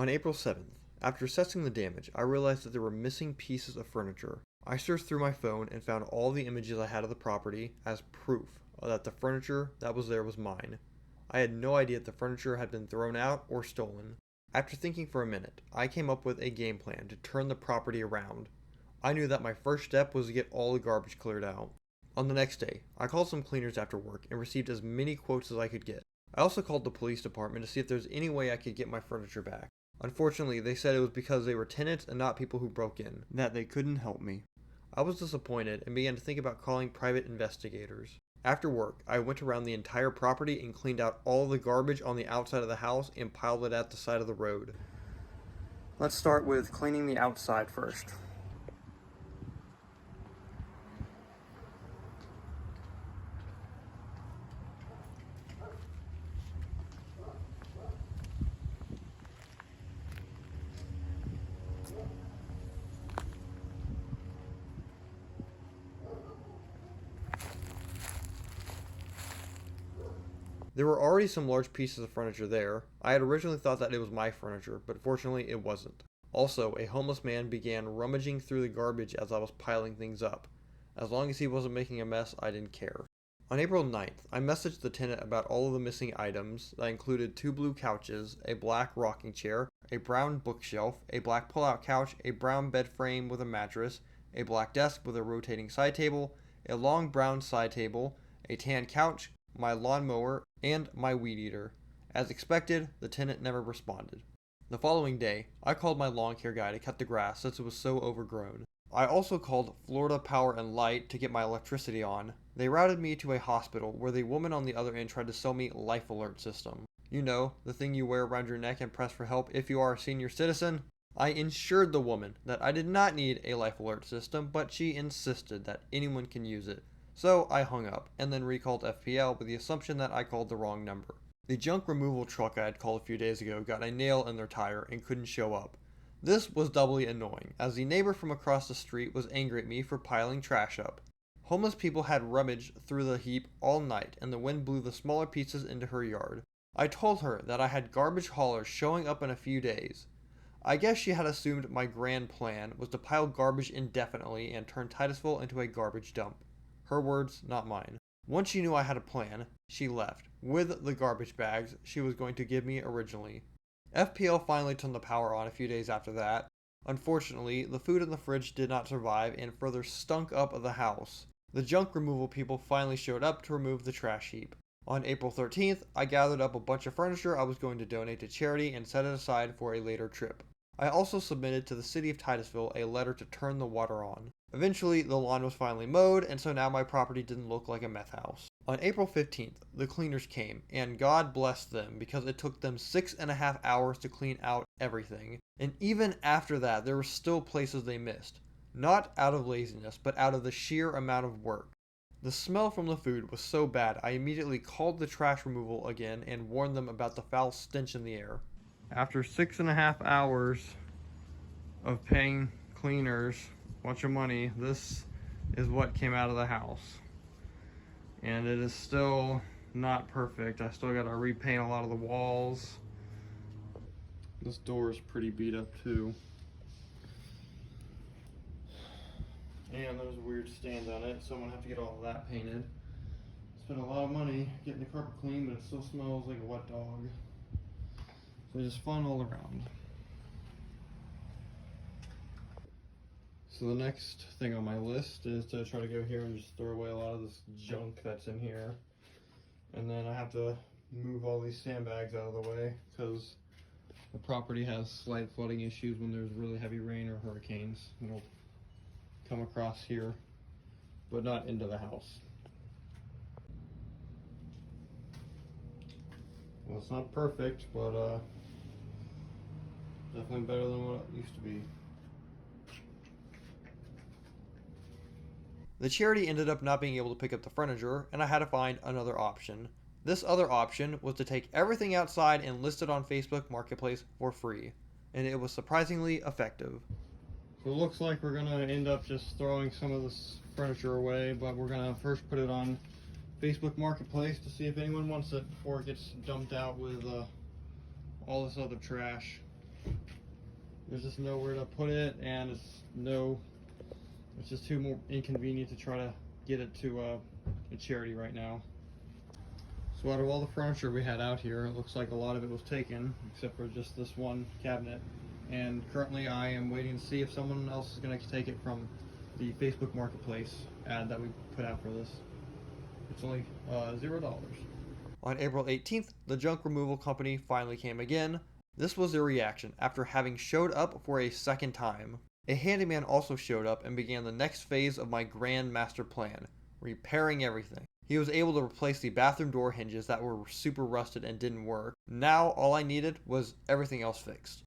On April 7th, after assessing the damage, I realized that there were missing pieces of furniture. I searched through my phone and found all the images I had of the property as proof that the furniture that was there was mine. I had no idea that the furniture had been thrown out or stolen. After thinking for a minute, I came up with a game plan to turn the property around. I knew that my first step was to get all the garbage cleared out. On the next day, I called some cleaners after work and received as many quotes as I could get. I also called the police department to see if there was any way I could get my furniture back. Unfortunately, they said it was because they were tenants and not people who broke in, that they couldn't help me. I was disappointed and began to think about calling private investigators. After work, I went around the entire property and cleaned out all the garbage on the outside of the house and piled it at the side of the road. Let's start with cleaning the outside first. There were already some large pieces of furniture there. I had originally thought that it was my furniture, but fortunately it wasn't. Also, a homeless man began rummaging through the garbage as I was piling things up. As long as he wasn't making a mess, I didn't care. On April 9th, I messaged the tenant about all of the missing items that included 2 blue couches, a black rocking chair, a brown bookshelf, a black pull-out couch, a brown bed frame with a mattress, a black desk with a rotating side table, a long brown side table, a tan couch, my lawnmower, and my weed eater. As expected, the tenant never responded. The following day, I called my lawn care guy to cut the grass since it was so overgrown. I also called Florida Power and Light to get my electricity on. They routed me to a hospital where the woman on the other end tried to sell me Life Alert system. You know, the thing you wear around your neck and press for help if you are a senior citizen. I assured the woman that I did not need a Life Alert system, but she insisted that anyone can use it. So I hung up, and then recalled FPL with the assumption that I called the wrong number. The junk removal truck I had called a few days ago got a nail in their tire and couldn't show up. This was doubly annoying, as the neighbor from across the street was angry at me for piling trash up. Homeless people had rummaged through the heap all night, and the wind blew the smaller pieces into her yard. I told her that I had garbage haulers showing up in a few days. I guess she had assumed my grand plan was to pile garbage indefinitely and turn Titusville into a garbage dump. Her words, not mine. Once she knew I had a plan, she left, with the garbage bags she was going to give me originally. FPL finally turned the power on a few days after that. Unfortunately, the food in the fridge did not survive and further stunk up the house. The junk removal people finally showed up to remove the trash heap. On April 13th, I gathered up a bunch of furniture I was going to donate to charity and set it aside for a later trip. I also submitted to the city of Titusville a letter to turn the water on. Eventually, the lawn was finally mowed, and so now my property didn't look like a meth house. On April 15th, the cleaners came, and God bless them because it took them 6.5 hours to clean out everything. And even after that, there were still places they missed. Not out of laziness, but out of the sheer amount of work. The smell from the food was so bad, I immediately called the trash removal again and warned them about the foul stench in the air. After 6.5 hours of paying cleaners a bunch of money, this is what came out of the house. And it is still not perfect. I still gotta repaint a lot of the walls. This door is pretty beat up too. And there's weird stains on it, so I'm gonna have to get all of that painted. Spent a lot of money getting the carpet clean, but it still smells like a wet dog. So just fun all around. So the next thing on my list is to try to go here and just throw away a lot of this junk that's in here. And then I have to move all these sandbags out of the way because the property has slight flooding issues when there's really heavy rain or hurricanes. It'll come across here, but not into the house. Well, it's not perfect, but definitely better than what it used to be. The charity ended up not being able to pick up the furniture, and I had to find another option. This other option was to take everything outside and list it on Facebook Marketplace for free, and it was surprisingly effective. So it looks like we're gonna end up just throwing some of this furniture away, but we're gonna first put it on Facebook Marketplace to see if anyone wants it before it gets dumped out with all this other trash. there's just nowhere to put it, and it's just too more inconvenient to try to get it to a charity right now. So out of all the furniture we had out here, it looks like a lot of it was taken, except for just this one cabinet. And currently I am waiting to see if someone else is going to take it from the Facebook Marketplace ad that we put out for this. It's only $0. On April 18th, the junk removal company finally came again. This was their reaction after having showed up for a second time. A handyman also showed up and began the next phase of my grand master plan, repairing everything. He was able to replace the bathroom door hinges that were super rusted and didn't work. Now all I needed was everything else fixed.